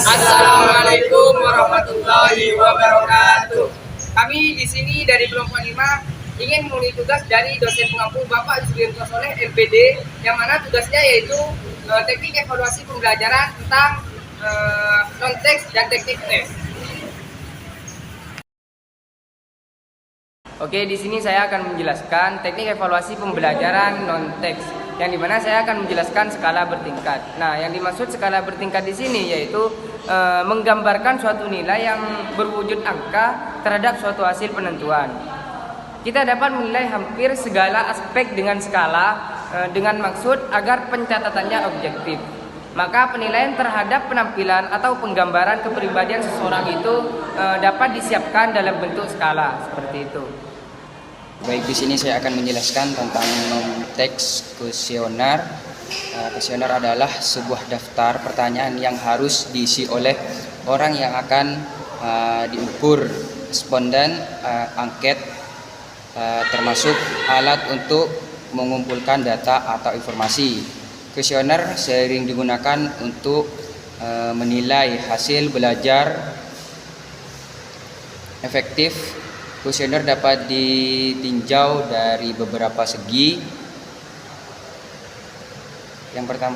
Assalamualaikum warahmatullahi wabarakatuh. Kami di sini dari kelompok 5 ingin memenuhi tugas dari dosen pengampu Bapak Sugianto Soleh MPD, yang mana tugasnya yaitu teknik evaluasi pembelajaran tentang non-teks dan teknik tes. Oke, di sini saya akan menjelaskan teknik evaluasi pembelajaran non-teks, yang dimana saya akan menjelaskan skala bertingkat. Nah, yang dimaksud skala bertingkat di sini yaitu menggambarkan suatu nilai yang berwujud angka terhadap suatu hasil penentuan. Kita dapat menilai hampir segala aspek dengan skala dengan maksud agar pencatatannya objektif. Maka penilaian terhadap penampilan atau penggambaran kepribadian seseorang itu dapat disiapkan dalam bentuk skala seperti itu. Baik, di sini saya akan menjelaskan tentang teks kuesioner. Kuesioner adalah sebuah daftar pertanyaan yang harus diisi oleh orang yang akan diukur responden angket, termasuk alat untuk mengumpulkan data atau informasi. Kuesioner sering digunakan untuk menilai hasil belajar efektif. Kuesioner dapat ditinjau dari beberapa segi. Yang pertama,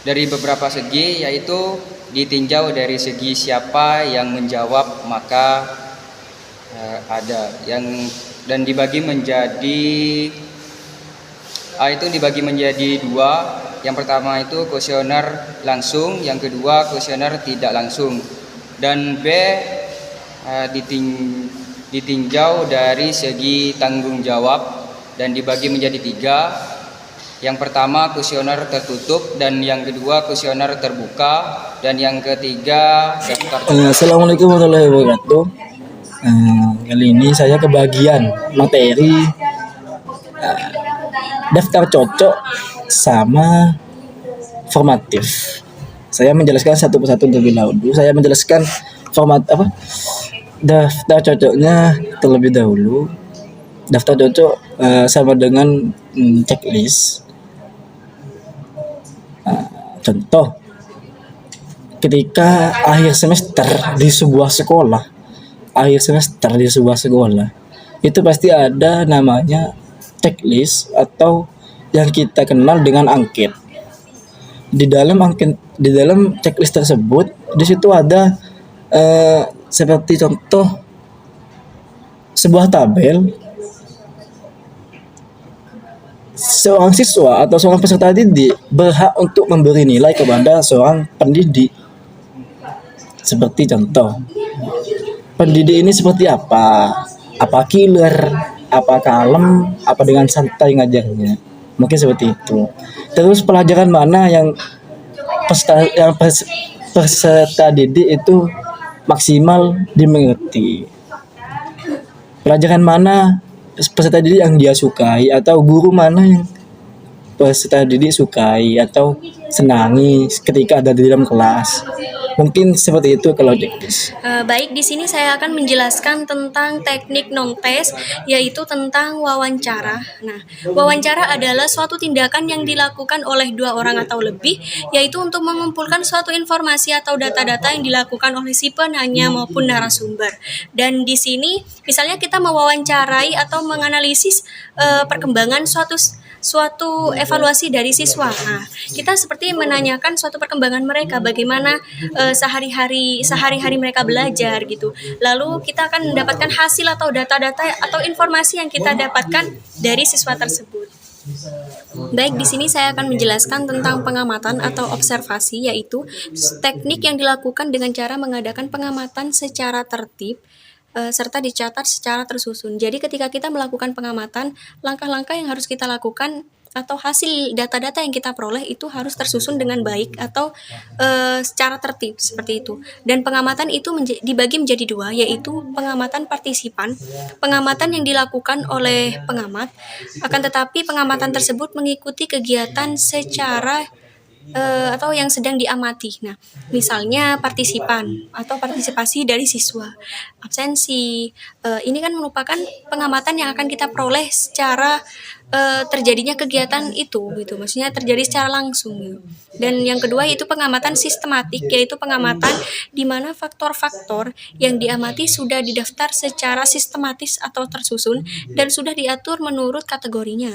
dari beberapa segi, yaitu ditinjau dari segi siapa yang menjawab, maka ada yang dan dibagi menjadi dua. Yang pertama itu kuesioner langsung, yang kedua kuesioner tidak langsung. Dan B ditinjau dari segi tanggung jawab dan dibagi menjadi tiga. Yang pertama kuesioner tertutup, dan yang kedua kuesioner terbuka, dan yang ketiga daftar. Assalamualaikum warahmatullahi wabarakatuh. Kali ini saya kebagian materi daftar cocok sama formatif. Saya menjelaskan satu persatu terlebih dahulu. Saya menjelaskan format daftar cocoknya terlebih dahulu. Daftar cocok sama dengan checklist. Contoh, ketika akhir semester di sebuah sekolah, itu pasti ada namanya checklist atau yang kita kenal dengan angket. Di dalam checklist tersebut, di situ ada seperti contoh sebuah tabel. Seorang siswa atau seorang peserta didik berhak untuk memberi nilai kepada seorang pendidik. Seperti contoh, pendidik ini seperti apa? Apa killer? Apa kalem? Apa dengan santai ngajarnya? Mungkin seperti itu. Terus pelajaran mana yang peserta didik itu maksimal dimengerti? Pelajaran mana peserta didik yang dia sukai, atau guru mana yang peserta didik sukai atau senangi ketika ada di dalam kelas. Mungkin seperti itu kalau checklist. Baik, di sini saya akan menjelaskan tentang teknik non-tes, yaitu tentang wawancara. Nah, wawancara adalah suatu tindakan yang dilakukan oleh dua orang atau lebih, yaitu untuk mengumpulkan suatu informasi atau data-data yang dilakukan oleh si penanya maupun narasumber. Dan di sini, misalnya kita mewawancarai atau menganalisis perkembangan suatu evaluasi dari siswa. Nah, kita seperti menanyakan suatu perkembangan mereka, bagaimana sehari-hari mereka belajar gitu. Lalu kita akan mendapatkan hasil atau data-data atau informasi yang kita dapatkan dari siswa tersebut. Baik, di sini saya akan menjelaskan tentang pengamatan atau observasi, yaitu teknik yang dilakukan dengan cara mengadakan pengamatan secara tertib serta dicatat secara tersusun. Jadi ketika kita melakukan pengamatan, langkah-langkah yang harus kita lakukan atau hasil data-data yang kita peroleh itu harus tersusun dengan baik atau secara tertib seperti itu. Dan pengamatan itu dibagi menjadi dua, yaitu pengamatan partisipan, pengamatan yang dilakukan oleh pengamat, akan tetapi pengamatan tersebut mengikuti kegiatan secara atau yang sedang diamati. Nah, misalnya partisipan atau partisipasi dari siswa, absensi, ini kan merupakan pengamatan yang akan kita peroleh secara terjadinya kegiatan itu gitu, maksudnya terjadi secara langsung gitu. Dan yang kedua yaitu pengamatan sistematik, yaitu pengamatan di mana faktor-faktor yang diamati sudah didaftar secara sistematis atau tersusun dan sudah diatur menurut kategorinya.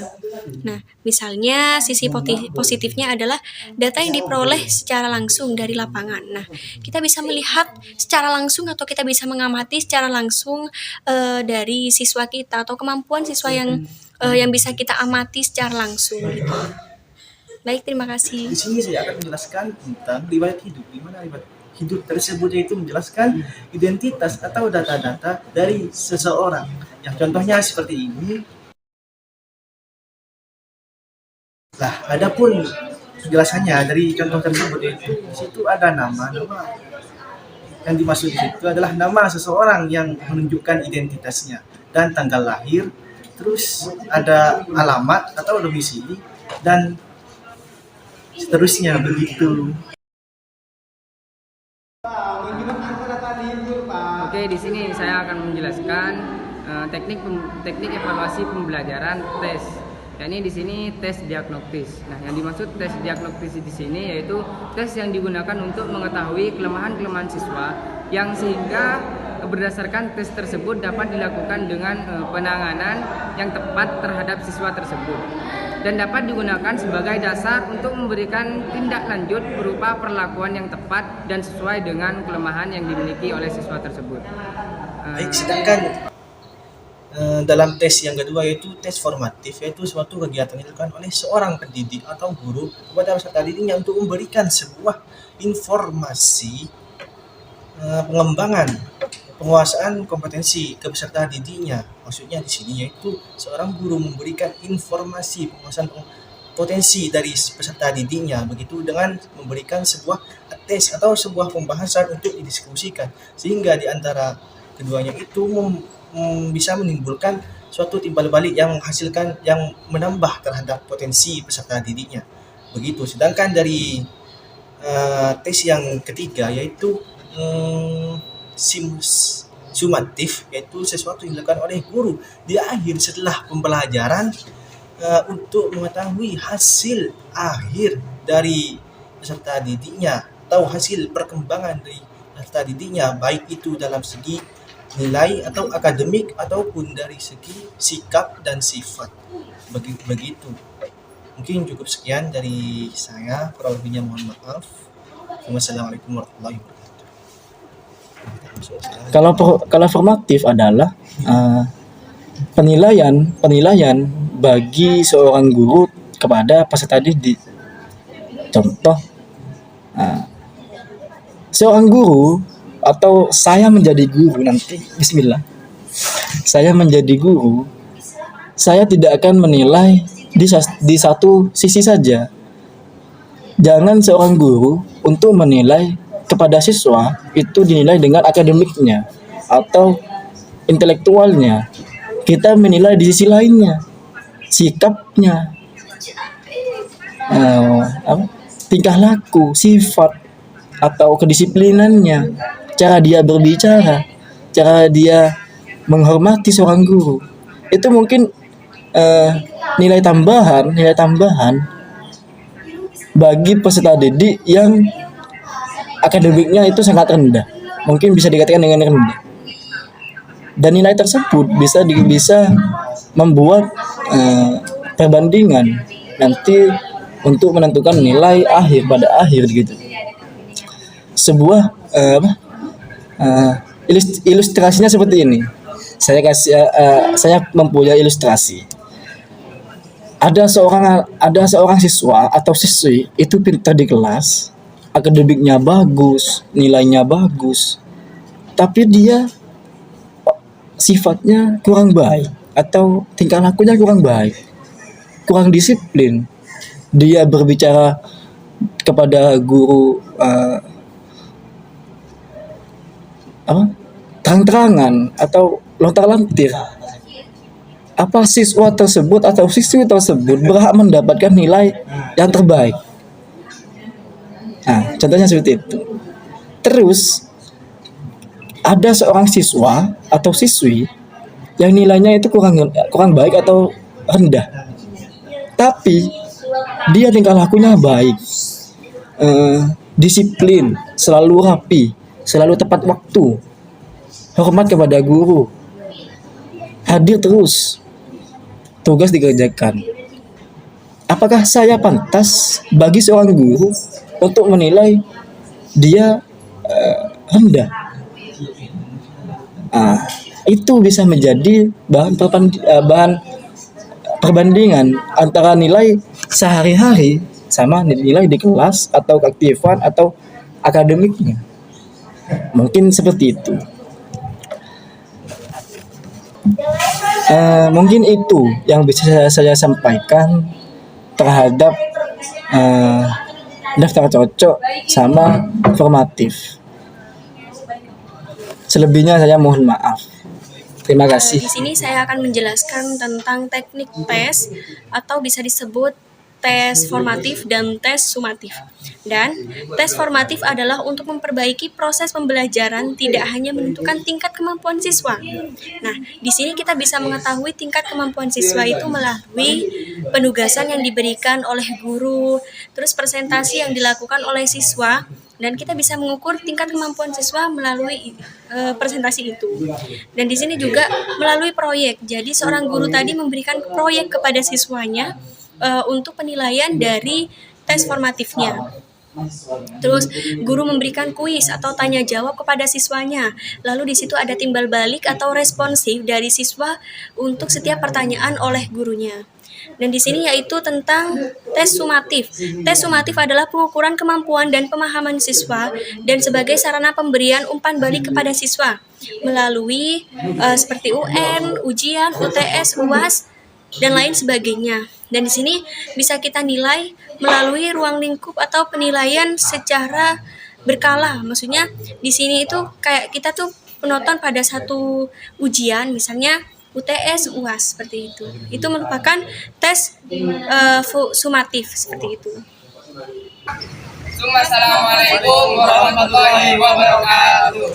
Nah, misalnya sisi positifnya adalah data yang diperoleh secara langsung dari lapangan. Nah, kita bisa melihat secara langsung atau kita bisa mengamati secara langsung dari siswa kita atau kemampuan siswa yang bisa kita amati secara langsung gitu. Baik, terima kasih. Di sini saya akan menjelaskan tentang riwayat hidup, di mana riwayat hidup tersebut yaitu menjelaskan identitas atau data-data dari seseorang. Yang contohnya seperti ini. Nah, adapun penjelasannya dari contoh tersebut yaitu di situ ada nama yang dimaksud di situ adalah nama seseorang yang menunjukkan identitasnya dan tanggal lahir, terus ada alamat atau domisili dan seterusnya begitu. Oke, di sini saya akan menjelaskan teknik evaluasi pembelajaran tes. Yakni di sini tes diagnostis. Nah, yang dimaksud tes diagnostis di sini yaitu tes yang digunakan untuk mengetahui kelemahan-kelemahan siswa yang sehingga berdasarkan tes tersebut dapat dilakukan dengan penanganan yang tepat terhadap siswa tersebut dan dapat digunakan sebagai dasar untuk memberikan tindak lanjut berupa perlakuan yang tepat dan sesuai dengan kelemahan yang dimiliki oleh siswa tersebut. Baik, sedangkan dalam tes yang kedua yaitu tes formatif, yaitu suatu kegiatan yang dilakukan oleh seorang pendidik atau guru kepada peserta didiknya untuk memberikan sebuah informasi pengembangan penguasaan kompetensi ke peserta didiknya. Maksudnya di sini yaitu seorang guru memberikan informasi penguasaan potensi dari peserta didiknya, begitu dengan memberikan sebuah tes atau sebuah pembahasan untuk didiskusikan, sehingga di antara keduanya itu bisa menimbulkan suatu timbal balik yang menghasilkan yang menambah terhadap potensi peserta didiknya. Begitu. Sedangkan dari tes yang ketiga yaitu sumatif, yaitu sesuatu yang dilakukan oleh guru di akhir setelah pembelajaran untuk mengetahui hasil akhir dari peserta didiknya atau hasil perkembangan dari peserta didiknya, baik itu dalam segi nilai atau akademik ataupun dari segi sikap dan sifat. Begitu. Mungkin cukup sekian dari saya, kurang lebihnya mohon maaf. Wassalamualaikum warahmatullahi wabarakatuh. Kalau formatif adalah penilaian bagi seorang guru kepada peserta didik. Contoh, seorang guru atau saya menjadi guru nanti, bismillah, saya menjadi guru, saya tidak akan menilai di satu sisi saja. Jangan seorang guru untuk menilai kepada siswa itu dinilai dengan akademiknya atau intelektualnya. Kita menilai di sisi lainnya, sikapnya, tingkah laku, sifat atau kedisiplinannya, cara dia berbicara, cara dia menghormati seorang guru. Itu mungkin nilai tambahan bagi peserta didik yang akademiknya itu sangat rendah, mungkin bisa dikatakan dengan rendah. Dan nilai tersebut bisa membuat perbandingan nanti untuk menentukan nilai akhir pada akhir gitu. Sebuah ilustrasinya seperti ini. Saya mempunyai ilustrasi. Ada seorang siswa atau siswi itu pintar di kelas, akademiknya bagus, nilainya bagus, tapi dia sifatnya kurang baik atau tingkah lakunya kurang baik, kurang disiplin. Dia berbicara kepada guru terang-terangan atau lontar-lantir. Apa siswa tersebut atau siswi tersebut berhak mendapatkan nilai yang terbaik? Nah, contohnya seperti itu. Terus ada seorang siswa atau siswi yang nilainya itu kurang baik atau rendah. tapi dia tingkah lakunya baik, disiplin, selalu rapi, selalu tepat waktu, hormat kepada guru, hadir terus, tugas dikerjakan. Apakah saya pantas bagi seorang guru untuk menilai dia rendah? Itu bisa menjadi bahan perbandingan antara nilai sehari-hari sama nilai di kelas atau keaktifan atau akademiknya. Mungkin seperti itu. Mungkin itu yang bisa saya sampaikan terhadap daftar cocok sama formatif. Selebihnya saya mohon maaf. Terima kasih. Di sini saya akan menjelaskan tentang teknik tes atau bisa disebut tes formatif dan tes sumatif. Dan tes formatif adalah untuk memperbaiki proses pembelajaran, tidak hanya menentukan tingkat kemampuan siswa. Nah, di sini kita bisa mengetahui tingkat kemampuan siswa itu melalui penugasan yang diberikan oleh guru, terus presentasi yang dilakukan oleh siswa, dan kita bisa mengukur tingkat kemampuan siswa melalui presentasi itu. Dan di sini juga melalui proyek. Jadi seorang guru tadi memberikan proyek kepada siswanya untuk penilaian dari tes formatifnya. Terus guru memberikan kuis atau tanya jawab kepada siswanya. Lalu di situ ada timbal balik atau responsif dari siswa untuk setiap pertanyaan oleh gurunya. Dan di sini yaitu tentang tes sumatif. Tes sumatif adalah pengukuran kemampuan dan pemahaman siswa dan sebagai sarana pemberian umpan balik kepada siswa melalui seperti UN, ujian, UTS, UAS, dan lain sebagainya. Dan di sini bisa kita nilai melalui ruang lingkup atau penilaian secara berkala. Maksudnya di sini itu kayak kita tuh penonton pada satu ujian, misalnya UTS, UAS seperti itu. Itu merupakan tes sumatif seperti itu. Assalamualaikum warahmatullahi wabarakatuh.